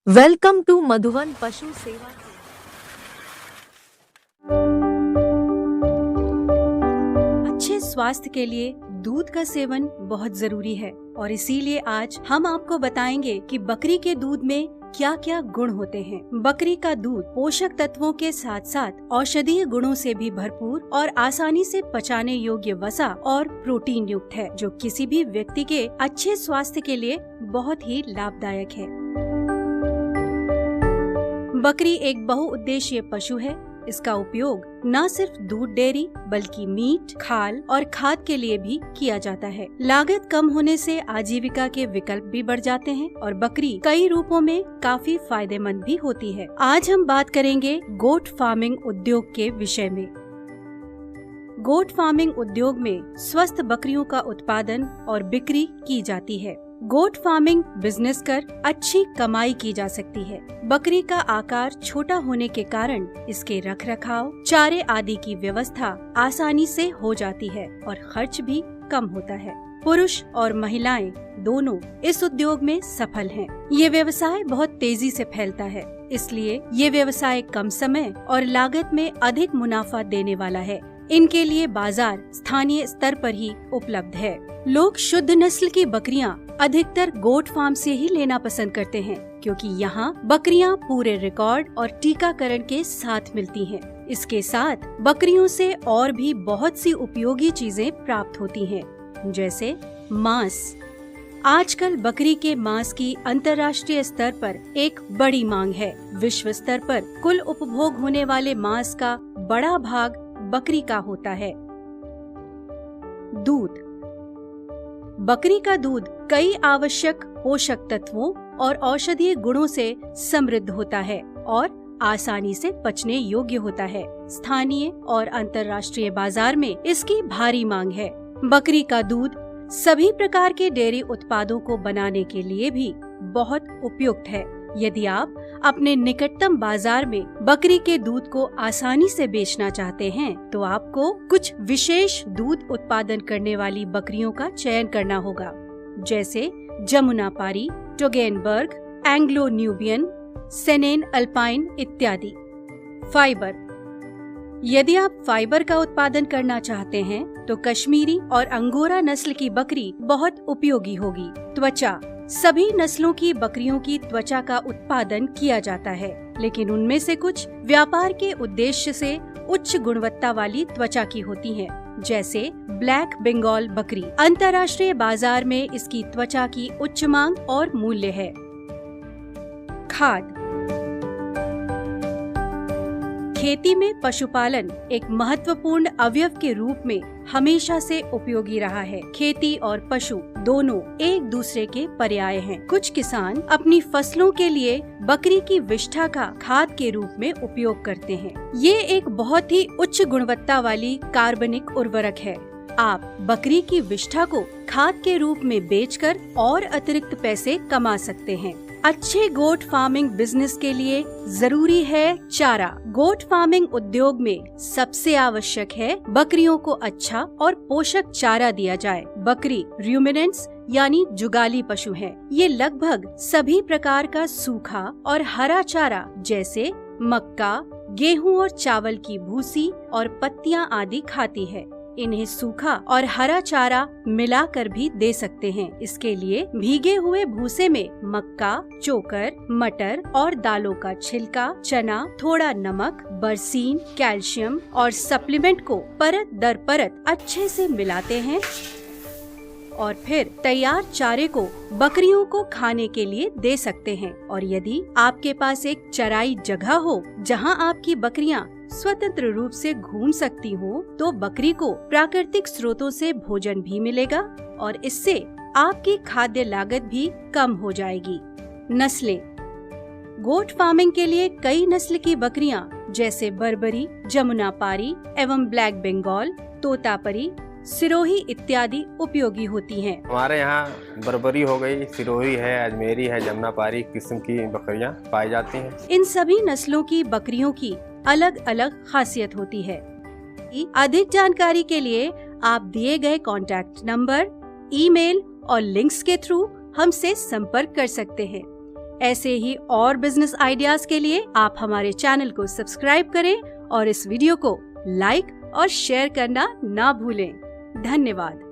Welcome to मधुवन पशु सेवा। अच्छे स्वास्थ्य के लिए दूध का सेवन बहुत जरूरी है और इसीलिए आज हम आपको बताएंगे कि बकरी के दूध में क्या क्या गुण होते हैं। बकरी का दूध पोषक तत्वों के साथ साथ औषधीय गुणों से भी भरपूर और आसानी से पचाने योग्य वसा और प्रोटीन युक्त है, जो किसी भी व्यक्ति के अच्छे स्वास्थ्य के लिए बहुत ही लाभदायक है। बकरी एक बहुउद्देशीय पशु है। इसका उपयोग न सिर्फ दूध डेयरी बल्कि मीट, खाल और खाद के लिए भी किया जाता है। लागत कम होने से आजीविका के विकल्प भी बढ़ जाते हैं और बकरी कई रूपों में काफी फायदेमंद भी होती है। आज हम बात करेंगे गोट फार्मिंग उद्योग के विषय में। गोट फार्मिंग उद्योग में स्वस्थ बकरियों का उत्पादन और बिक्री की जाती है। गोट फार्मिंग बिजनेस कर अच्छी कमाई की जा सकती है। बकरी का आकार छोटा होने के कारण इसके रखरखाव, चारे आदि की व्यवस्था आसानी से हो जाती है और खर्च भी कम होता है। पुरुष और महिलाएं दोनों इस उद्योग में सफल हैं। ये व्यवसाय बहुत तेजी से फैलता है, इसलिए ये व्यवसाय कम समय और लागत में अधिक मुनाफा देने वाला है। इनके लिए बाजार स्थानीय स्तर पर ही उपलब्ध है। लोग शुद्ध नस्ल की बकरियां अधिकतर गोट फार्म से ही लेना पसंद करते हैं, क्योंकि यहाँ बकरियां पूरे रिकॉर्ड और टीकाकरण के साथ मिलती हैं। इसके साथ बकरियों से और भी बहुत सी उपयोगी चीजें प्राप्त होती हैं, जैसे मांस। आजकल बकरी के मांस की अंतर्राष्ट्रीय स्तर पर एक बड़ी मांग है। विश्व स्तर पर कुल उपभोग होने वाले मांस का बड़ा भाग बकरी का होता है। दूध। बकरी का दूध कई आवश्यक पोषक तत्वों और औषधीय गुणों से समृद्ध होता है और आसानी से पचने योग्य होता है। स्थानीय और अंतर्राष्ट्रीय बाजार में इसकी भारी मांग है। बकरी का दूध सभी प्रकार के डेयरी उत्पादों को बनाने के लिए भी बहुत उपयुक्त है। यदि आप अपने निकटतम बाजार में बकरी के दूध को आसानी से बेचना चाहते हैं, तो आपको कुछ विशेष दूध उत्पादन करने वाली बकरियों का चयन करना होगा, जैसे जमुनापारी, टोगेनबर्ग, एंग्लो न्यूबियन, सेनेन अल्पाइन इत्यादि। फाइबर। यदि आप फाइबर का उत्पादन करना चाहते हैं, तो कश्मीरी और अंगोरा नस्ल की बकरी बहुत उपयोगी होगी। त्वचा। सभी नस्लों की बकरियों की त्वचा का उत्पादन किया जाता है, लेकिन उनमें से कुछ व्यापार के उद्देश्य से उच्च गुणवत्ता वाली त्वचा की होती हैं, जैसे ब्लैक बंगाल बकरी। अंतर्राष्ट्रीय बाजार में इसकी त्वचा की उच्च मांग और मूल्य है। खाद। खेती में पशुपालन एक महत्वपूर्ण अवयव के रूप में हमेशा से उपयोगी रहा है। खेती और पशु दोनों एक दूसरे के पर्याय हैं। कुछ किसान अपनी फसलों के लिए बकरी की विष्ठा का खाद के रूप में उपयोग करते हैं। ये एक बहुत ही उच्च गुणवत्ता वाली कार्बनिक उर्वरक है। आप बकरी की विष्ठा को खाद के रूप में बेचकर और अतिरिक्त पैसे कमा सकते हैं। अच्छे गोट फार्मिंग बिजनेस के लिए जरूरी है चारा। गोट फार्मिंग उद्योग में सबसे आवश्यक है बकरियों को अच्छा और पोषक चारा दिया जाए। बकरी रूमिनेंट्स यानी जुगाली पशु है। ये लगभग सभी प्रकार का सूखा और हरा चारा, जैसे मक्का, गेहूं और चावल की भूसी और पत्तियां आदि खाती है। इन्हें सूखा और हरा चारा मिलाकर भी दे सकते हैं। इसके लिए भीगे हुए भूसे में मक्का, चोकर, मटर और दालों का छिलका, चना, थोड़ा नमक, बरसीन, कैल्शियम और सप्लीमेंट को परत दर परत अच्छे से मिलाते हैं और फिर तैयार चारे को बकरियों को खाने के लिए दे सकते हैं। और यदि आपके पास एक चराई जगह हो जहां आपकी बकरियां स्वतंत्र रूप से घूम सकती हो, तो बकरी को प्राकृतिक स्रोतों से भोजन भी मिलेगा और इससे आपकी खाद्य लागत भी कम हो जाएगी। नस्लें। गोट फार्मिंग के लिए कई नस्ल की बकरियां, जैसे बर्बरी, जमुनापारी एवं ब्लैक बंगाल, तोतापरी, सिरोही इत्यादि उपयोगी होती हैं। हमारे यहाँ बर्बरी हो गई, सिरोही है, अजमेरी है, जमुनापारी किस्म की बकरियां पाई जाती हैं। इन सभी नस्लों की बकरियों की अलग अलग खासियत होती है। अधिक जानकारी के लिए आप दिए गए कॉन्टैक्ट नंबर, ईमेल और लिंक्स के थ्रू हमसे संपर्क कर सकते हैं। ऐसे ही और बिजनेस आइडियाज के लिए आप हमारे चैनल को सब्सक्राइब करें और इस वीडियो को लाइक और शेयर करना ना भूलें। धन्यवाद।